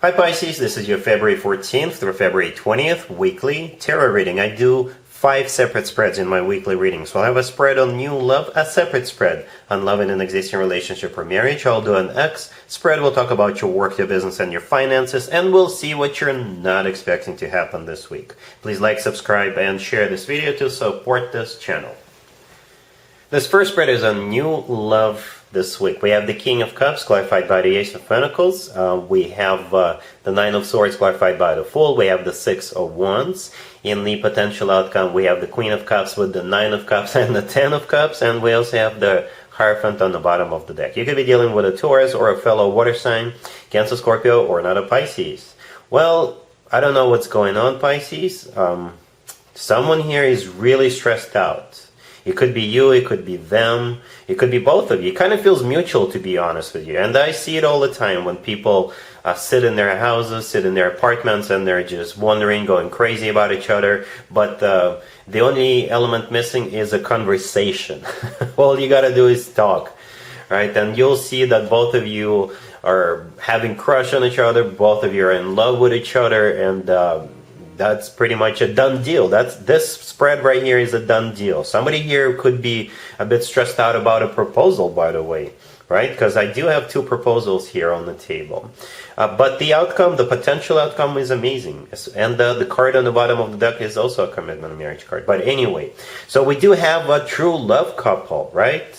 Hi Pisces, this is your February 14th through February 20th weekly tarot reading. I do 5 separate spreads in my weekly reading. So I'll have a spread on new love, a separate spread on love in an existing relationship or marriage. I'll do an X spread. We'll talk about your work, your business, and your finances, and we'll see what you're not expecting to happen this week. Please like, subscribe, and share this video to support this channel. This first spread is on new love this week. We have the King of Cups clarified by the Ace of Pentacles. We have the Nine of Swords clarified by the Fool. We have the Six of Wands. In the potential outcome, we have the Queen of Cups with the Nine of Cups and the Ten of Cups. And we also have the Hierophant on the bottom of the deck. You could be dealing with a Taurus or a fellow water sign, Cancer, Scorpio, or another Pisces. Well, I don't know what's going on, Pisces. Someone here is really stressed out. It could be you, it could be them, it could be both of you. It kind of feels mutual, to be honest with you. And I see it all the time when people sit in their houses, sit in their apartments, and they're just wondering, going crazy about each other. But the only element missing is a conversation. All you gotta do is talk, right? And you'll see that both of you are having crush on each other, both of you are in love with each other, and that's pretty much a done deal. This spread right here is a done deal. Somebody here could be a bit stressed out about a proposal, by the way, right? Because I do have 2 proposals here on the table. But the outcome, the potential outcome is amazing. And the card on the bottom of the deck is also a commitment marriage card. But anyway, so we do have a true love couple, right?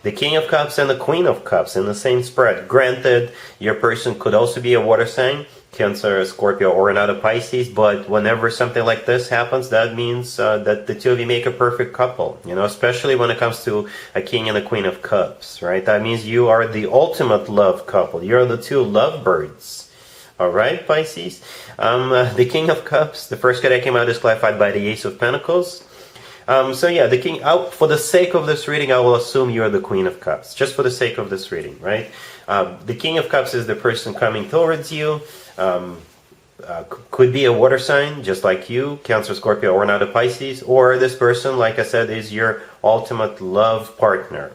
The King of Cups and the Queen of Cups in the same spread. Granted, your person could also be a water sign, Cancer, Scorpio, or another Pisces, but whenever something like this happens, that means that the two of you make a perfect couple, you know, especially when it comes to a King and a Queen of Cups, right? That means you are the ultimate love couple. You're the 2 lovebirds. All right, Pisces? The King of Cups, the first card that came out is clarified by the Ace of Pentacles. So yeah, the King, for the sake of this reading, I will assume you're the Queen of Cups, just for the sake of this reading, right? The King of Cups is the person coming towards you. Could be a water sign, just like you, Cancer, Scorpio, or another Pisces, or this person, like I said, is your ultimate love partner.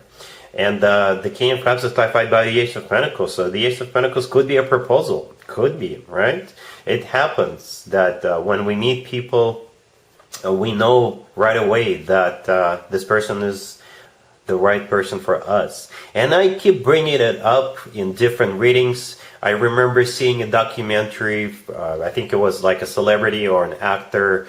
And the King of Cups is clarified by the Ace of Pentacles, so the Ace of Pentacles could be a proposal, could be, right? It happens that when we meet people, we know right away that this person is the right person for us. And I keep bringing it up in different readings. I remember seeing a documentary, I think it was like a celebrity or an actor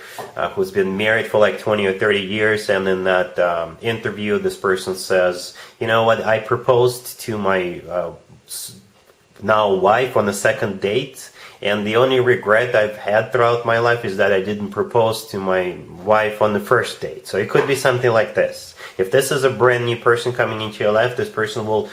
who's been married for like 20 or 30 years, and in that interview this person says, you know what, I proposed to my now wife on the second date, and the only regret I've had throughout my life is that I didn't propose to my wife on the first date. So it could be something like this. If this is a brand new person coming into your life, this person will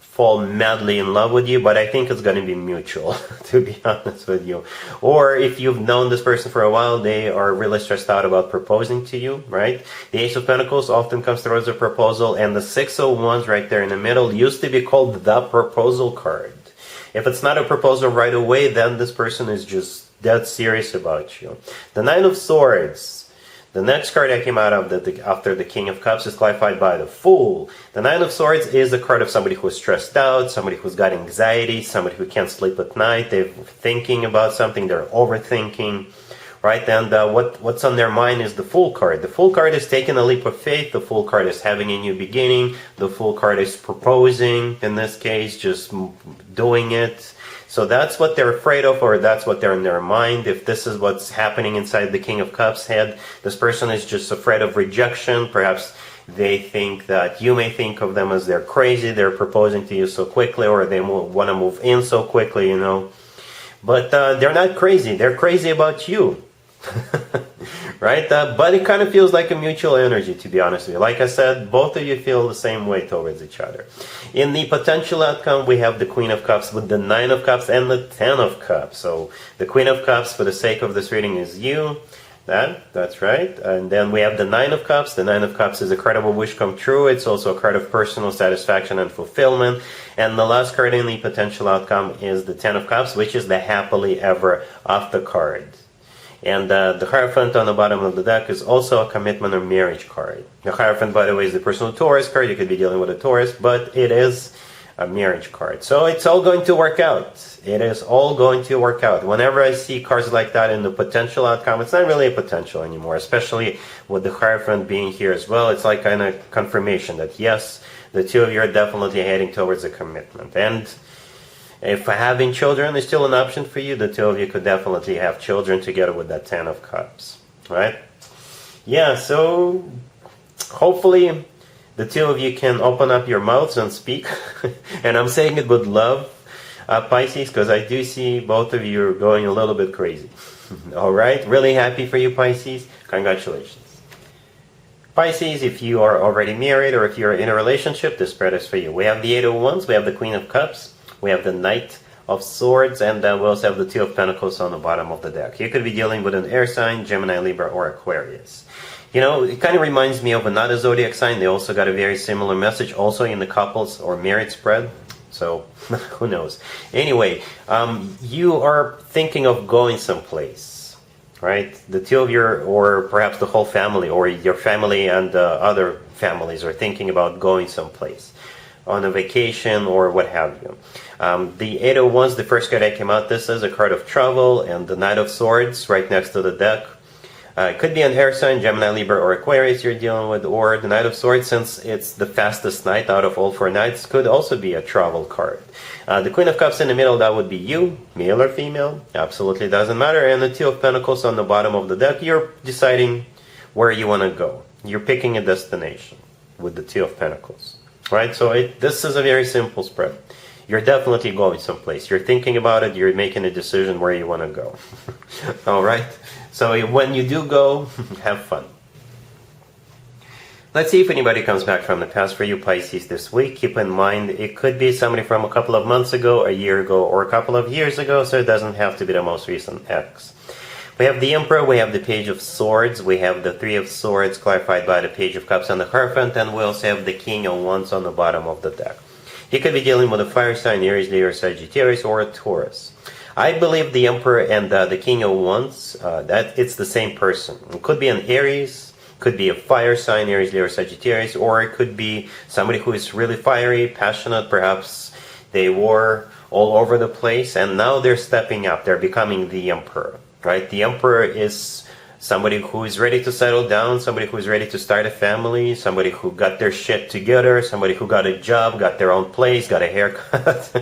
fall madly in love with you, but I think it's going to be mutual, to be honest with you. Or if you've known this person for a while, they are really stressed out about proposing to you, right? The Ace of Pentacles often comes through as a proposal, and the Six of Wands right there in the middle used to be called the proposal card. If it's not a proposal right away, then this person is just dead serious about you. The Nine of Swords. The next card that came out of after the King of Cups is clarified by the Fool. The Nine of Swords is a card of somebody who is stressed out, somebody who's got anxiety, somebody who can't sleep at night. They're thinking about something, they're overthinking, right? And what's on their mind is the Fool card. The Fool card is taking a leap of faith. The Fool card is having a new beginning. The Fool card is proposing, in this case, just doing it. So that's what they're afraid of, or that's what they're in their mind. If this is what's happening inside the King of Cups head, this person is just afraid of rejection. Perhaps they think that you may think of them as they're crazy, they're proposing to you so quickly, or they want to move in so quickly, you know. But they're not crazy, they're crazy about you. Right? But it kind of feels like a mutual energy, to be honest with you. Like I said, both of you feel the same way towards each other. In the potential outcome, we have the Queen of Cups with the Nine of Cups and the Ten of Cups. So the Queen of Cups, for the sake of this reading, is you. That's right. And then we have the Nine of Cups. The Nine of Cups is a card of a wish come true. It's also a card of personal satisfaction and fulfillment. And the last card in the potential outcome is the Ten of Cups, which is the happily ever after card. And the Hierophant on the bottom of the deck is also a commitment or marriage card. The Hierophant, by the way, is the personal Taurus card. You could be dealing with a Taurus, but it is a marriage card. So it's all going to work out. It is all going to work out. Whenever I see cards like that in the potential outcome, it's not really a potential anymore, especially with the Hierophant being here as well. It's like kind of confirmation that yes, the two of you are definitely heading towards a commitment. And if having children is still an option for you, the two of you could definitely have children together with that Ten of Cups, right? Yeah, so hopefully the two of you can open up your mouths and speak. And I'm saying it with love, Pisces, because I do see both of you are going a little bit crazy. All right, really happy for you, Pisces. Congratulations. Pisces, if you are already married or if you're in a relationship, this spread is for you. We have the Eight of Wands, we have the Queen of Cups, we have the Knight of Swords, and we also have the Two of Pentacles on the bottom of the deck. You could be dealing with an air sign, Gemini, Libra, or Aquarius. You know, it kind of reminds me of another zodiac sign. They also got a very similar message, also in the couples or married spread. So, who knows? Anyway, you are thinking of going someplace, right? The two of you, or perhaps the whole family, or your family and other families are thinking about going someplace on a vacation or what have you. The Eight of Wands, the first card that came out, this is a card of travel, and the Knight of Swords right next to the deck. It could be an air sign, Gemini, Libra, or Aquarius you're dealing with, or the Knight of Swords, since it's the fastest knight out of all four knights, could also be a travel card. The Queen of Cups in the middle, that would be you, male or female, absolutely doesn't matter. And the Two of Pentacles on the bottom of the deck, you're deciding where you want to go. You're picking a destination with the Two of Pentacles, right? So this is a very simple spread. You're definitely going someplace. You're thinking about it. You're making a decision where you want to go. All right? So when you do go, have fun. Let's see if anybody comes back from the past for you, Pisces, this week. Keep in mind, it could be somebody from a couple of months ago, a year ago, or a couple of years ago, so it doesn't have to be the most recent ex. We have the Emperor, we have the Page of Swords, we have the Three of Swords clarified by the Page of Cups and the Hierophant, and we also have the King of Wands on the bottom of the deck. You could be dealing with a fire sign, Aries, Leo, Sagittarius, or a Taurus. I believe the Emperor and the King of Wands, that it's the same person. It could be an Aries, could be a fire sign, Aries, Leo, Sagittarius, or it could be somebody who is really fiery, passionate. Perhaps they were all over the place, and now they're stepping up. They're becoming the Emperor, right? The Emperor is somebody who is ready to settle down, somebody who is ready to start a family, somebody who got their shit together, somebody who got a job, got their own place, got a haircut.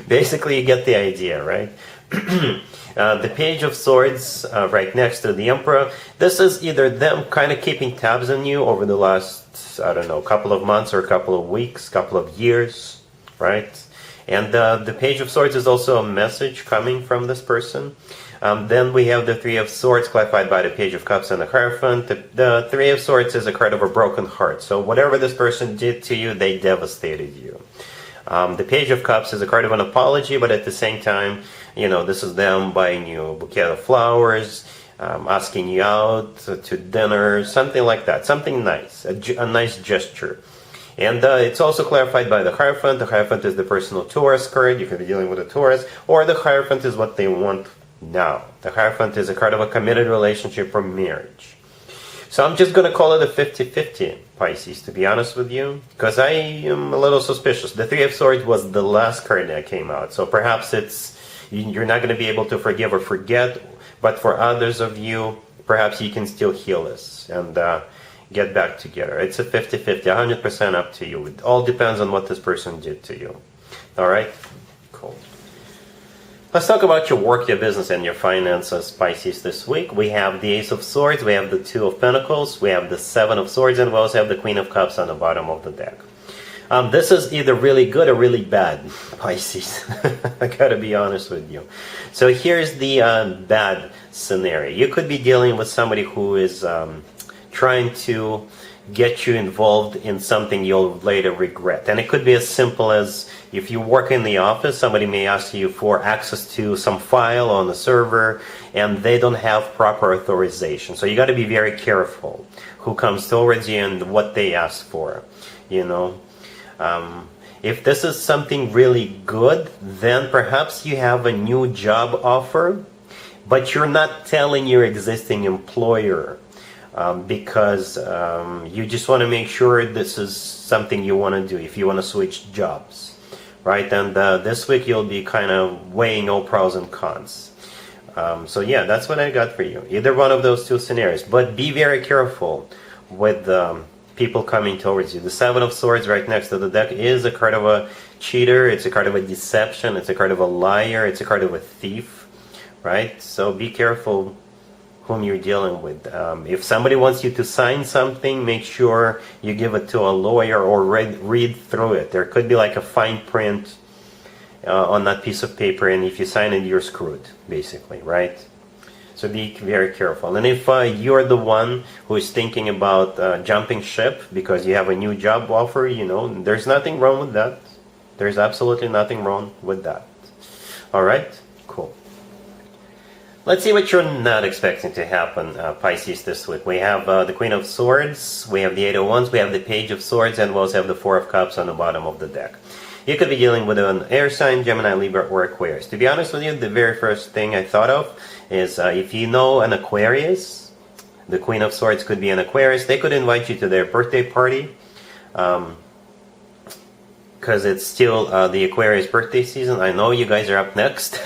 Basically, you get the idea, right? The Page of Swords right next to the Emperor. This is either them kind of keeping tabs on you over the last, I don't know, couple of months or a couple of weeks, couple of years, right? And the Page of Swords is also a message coming from this person. Then we have the Three of Swords clarified by the Page of Cups and the Hierophant. The Three of Swords is a card of a broken heart. So whatever this person did to you, they devastated you. The Page of Cups is a card of an apology, but at the same time, you know, this is them buying you a bouquet of flowers, asking you out to dinner, something like that. Something nice, a nice gesture. And it's also clarified by the Hierophant. The Hierophant is the personal Taurus card. You could be dealing with a Taurus. Or the Hierophant is what they want now. The Hierophant is a card of a committed relationship or marriage. So I'm just going to call it a 50-50, Pisces, to be honest with you, because I am a little suspicious. The Three of Swords was the last card that came out, so perhaps you're not going to be able to forgive or forget, but for others of you, perhaps you can still heal this and get back together. It's a 50-50, 100% up to you. It all depends on what this person did to you. All right? Cool. Let's talk about your work, your business, and your finances, Pisces, this week. We have the Ace of Swords, we have the Two of Pentacles, we have the Seven of Swords, and we also have the Queen of Cups on the bottom of the deck. This is either really good or really bad, Pisces. I gotta be honest with you. So here's the bad scenario. You could be dealing with somebody who is trying to get you involved in something you'll later regret. And it could be as simple as, if you work in the office, somebody may ask you for access to some file on the server, and they don't have proper authorization. So you got to be very careful who comes towards you and what they ask for, you know. If this is something really good, then perhaps you have a new job offer, but you're not telling your existing employer because you just want to make sure this is something you want to do if you want to switch jobs, right? And this week you'll be kind of weighing all pros and cons. So yeah, that's what I got for you. Either one of those two scenarios. But be very careful with people coming towards you. The Seven of Swords right next to the deck is a card of a cheater. It's a card of a deception. It's a card of a liar. It's a card of a thief, right? So be careful whom you're dealing with. If somebody wants you to sign something, make sure you give it to a lawyer or read through it. There could be like a fine print on that piece of paper, and if you sign it, you're screwed, basically, right? So be very careful. And if you're the one who is thinking about jumping ship because you have a new job offer, you know, there's nothing wrong with that. There's absolutely nothing wrong with that. All right? Cool. Let's see what you're not expecting to happen, Pisces, this week. We have the Queen of Swords, we have the Eight of Wands, we have the Page of Swords, and we also have the Four of Cups on the bottom of the deck. You could be dealing with an air sign, Gemini, Libra, or Aquarius. To be honest with you, the very first thing I thought of is if you know an Aquarius, the Queen of Swords could be an Aquarius. They could invite you to their birthday party because it's still the Aquarius birthday season. I know you guys are up next,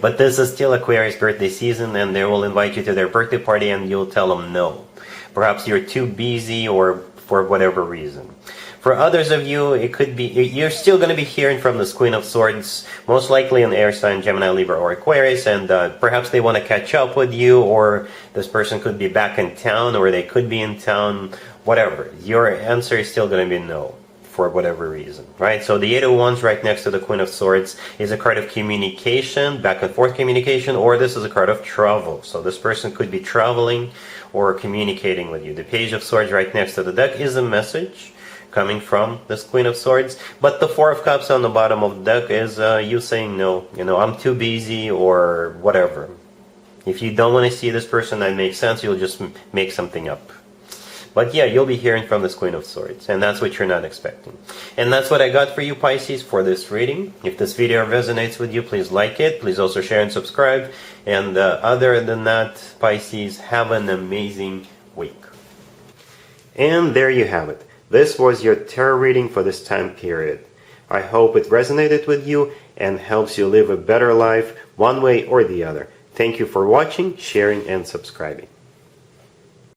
but this is still Aquarius birthday season, and they will invite you to their birthday party and you'll tell them no. Perhaps you're too busy or for whatever reason. For others of you, it could be, you're still going to be hearing from this Queen of Swords, most likely an air sign, Gemini, Libra, or Aquarius, and perhaps they want to catch up with you, or this person could be back in town, or they could be in town, whatever. Your answer is still going to be no, for whatever reason, right? So the Eight of Wands right next to the Queen of Swords is a card of communication, back and forth communication, or this is a card of travel. So this person could be traveling or communicating with you. The Page of Swords right next to the deck is a message coming from this Queen of Swords, but the Four of Cups on the bottom of the deck is you saying no, you know, I'm too busy or whatever. If you don't want to see this person, that makes sense, you'll just make something up. But yeah, you'll be hearing from this Queen of Swords, and that's what you're not expecting. And that's what I got for you, Pisces, for this reading. If this video resonates with you, please like it. Please also share and subscribe. And other than that, Pisces, have an amazing week. And there you have it. This was your tarot reading for this time period. I hope it resonated with you and helps you live a better life one way or the other. Thank you for watching, sharing, and subscribing.